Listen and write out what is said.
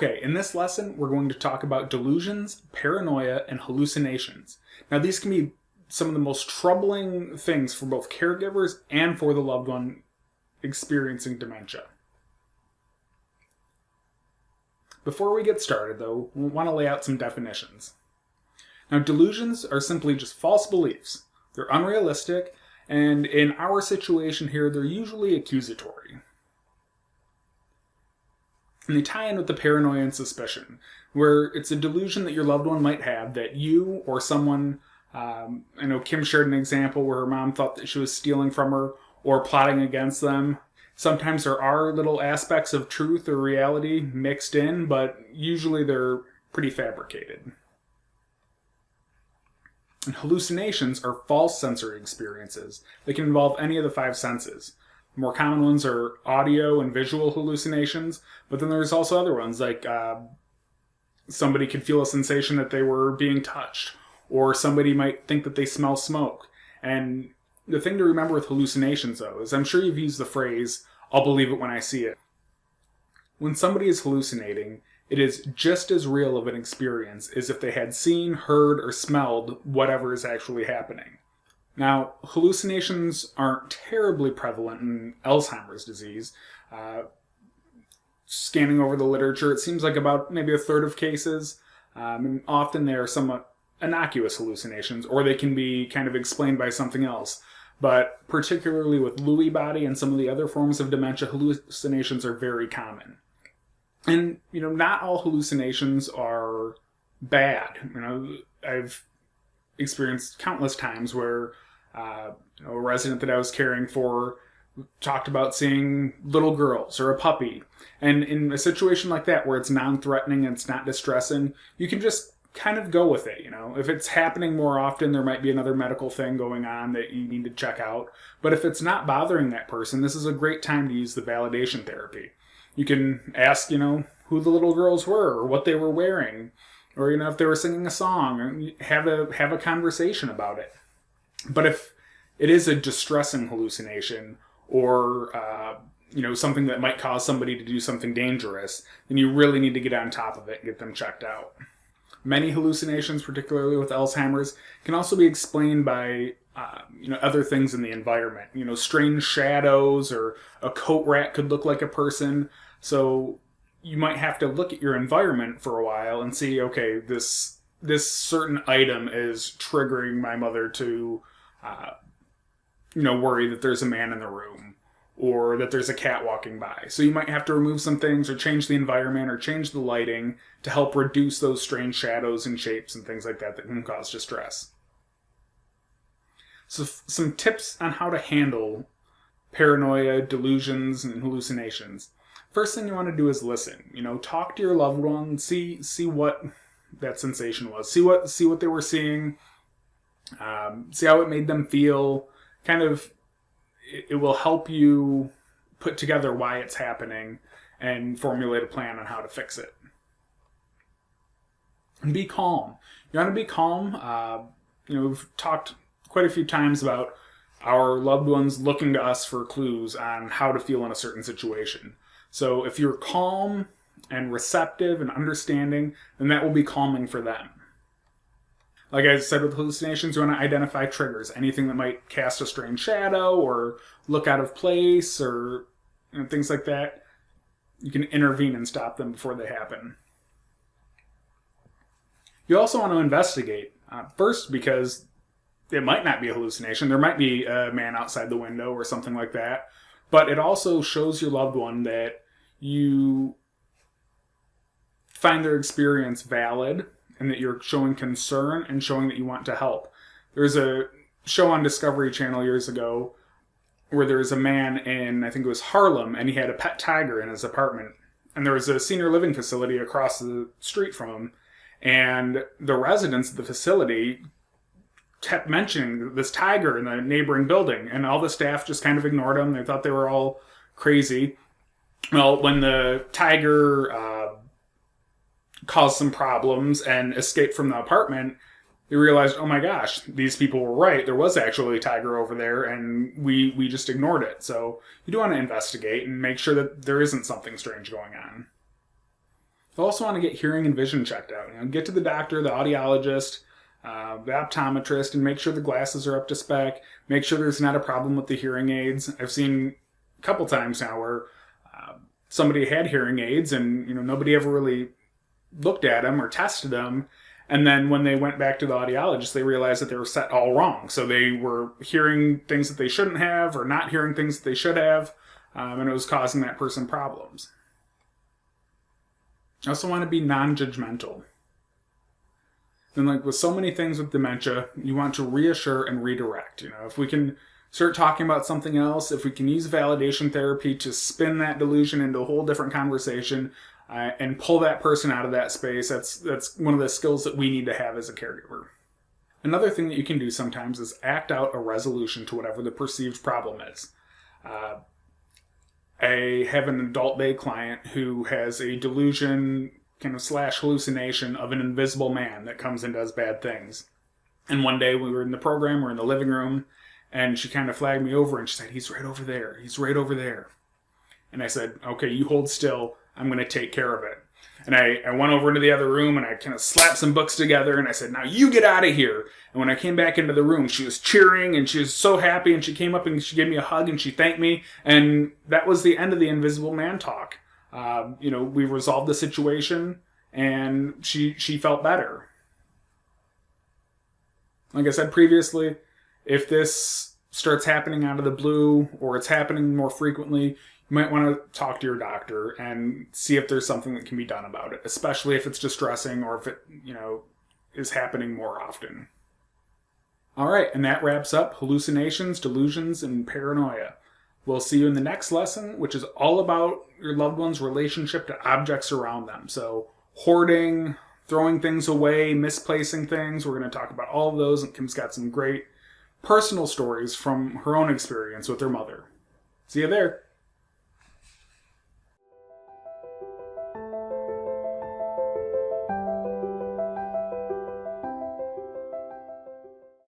Okay, in this lesson, we're going to talk about delusions, paranoia, and hallucinations. Now, these can be some of the most troubling things for both caregivers and for the loved one experiencing dementia. Before we get started, though, we want to lay out some definitions. Now, delusions are simply just false beliefs. They're unrealistic, and in our situation here, they're usually accusatory. And they tie in with the paranoia and suspicion, where it's a delusion that your loved one might have that you or someone, I know Kim shared an example where her mom thought that she was stealing from her or plotting against them. Sometimes there are little aspects of truth or reality mixed in, but usually they're pretty fabricated. And hallucinations are false sensory experiences. They can involve any of the five senses. More common ones are audio and visual hallucinations, but then there's also other ones like somebody could feel a sensation that they were being touched, or somebody might think that they smell smoke. And the thing to remember with hallucinations, though, is I'm sure you've used the phrase, "I'll believe it when I see it." When somebody is hallucinating, it is just as real of an experience as if they had seen, heard, or smelled whatever is actually happening. Now, hallucinations aren't terribly prevalent in Alzheimer's disease. Scanning over the literature, it seems like about maybe a third of cases, and often they are somewhat innocuous hallucinations, or they can be kind of explained by something else. But particularly with Lewy body and some of the other forms of dementia, hallucinations are very common. And, not all hallucinations are bad. I've experienced countless times where a resident that I was caring for talked about seeing little girls or a puppy. And in a situation like that where it's non-threatening and it's not distressing, you can just kind of go with it. If it's happening more often, there might be another medical thing going on that you need to check out. But if it's not bothering that person, this is a great time to use the validation therapy. You can ask, who the little girls were or what they were wearing, or, if they were singing a song, and have a conversation about it. But if it is a distressing hallucination or, something that might cause somebody to do something dangerous, then you really need to get on top of it and get them checked out. Many hallucinations, particularly with Alzheimer's, can also be explained by, other things in the environment. Strange shadows, or a coat rack could look like a person. So you might have to look at your environment for a while and see, okay, this certain item is triggering my mother to, worry that there's a man in the room, or that there's a cat walking by. So you might have to remove some things, or change the environment, or change the lighting to help reduce those strange shadows and shapes and things like that can cause distress. So some tips on how to handle paranoia, delusions, and hallucinations. First thing you want to do is listen. Talk to your loved one, see what that sensation was. See what they were seeing. See how it made them feel. Kind of, it will help you put together why it's happening and formulate a plan on how to fix it. And be calm. You want to be calm. We've talked quite a few times about our loved ones looking to us for clues on how to feel in a certain situation. So if you're calm and receptive and understanding, then that will be calming for them. Like I said with hallucinations, you want to identify triggers. Anything that might cast a strange shadow or look out of place or things like that. You can intervene and stop them before they happen. You also want to investigate. First, because it might not be a hallucination. There might be a man outside the window or something like that. But it also shows your loved one that you find their experience valid and that you're showing concern and showing that you want to help. There's a show on Discovery Channel years ago where there was a man in, I think it was Harlem, and he had a pet tiger in his apartment. And there was a senior living facility across the street from him. And the residents of the facility kept mentioning this tiger in the neighboring building, and all the staff just kind of ignored them. They thought they were all crazy. Well, when the tiger caused some problems and escaped from the apartment, they realized, oh my gosh, these people were right. There was actually a tiger over there, and we just ignored it. So you do want to investigate and make sure that there isn't something strange going on. They'll also want to get hearing and vision checked out. Get to the doctor, the audiologist, the optometrist, and make sure the glasses are up to spec. Make sure there's not a problem with the hearing aids. I've seen a couple times now where somebody had hearing aids and nobody ever really looked at them or tested them. And then when they went back to the audiologist, they realized that they were set all wrong. So they were hearing things that they shouldn't have or not hearing things that they should have. And it was causing that person problems. I also want to be non-judgmental. And like with so many things with dementia, you want to reassure and redirect. If we can start talking about something else, if we can use validation therapy to spin that delusion into a whole different conversation and pull that person out of that space, that's one of the skills that we need to have as a caregiver. Another thing that you can do sometimes is act out a resolution to whatever the perceived problem is. I have an adult day client who has a delusion kind of / hallucination of an invisible man that comes and does bad things. And one day we were in the program, we're in the living room, and she kind of flagged me over and she said, "He's right over there. He's right over there." And I said, "Okay, you hold still. I'm going to take care of it." And I went over into the other room and I kind of slapped some books together and I said, "Now you get out of here." And when I came back into the room, she was cheering and she was so happy and she came up and she gave me a hug and she thanked me. And that was the end of the invisible man talk. We resolved the situation and she felt better. Like I said previously, if this starts happening out of the blue or it's happening more frequently, you might want to talk to your doctor and see if there's something that can be done about it, especially if it's distressing or if it, is happening more often. All right, and that wraps up hallucinations, delusions, and paranoia. We'll see you in the next lesson, which is all about your loved one's relationship to objects around them. So hoarding, throwing things away, misplacing things. We're going to talk about all of those, and Kim's got some great personal stories from her own experience with her mother. See you there.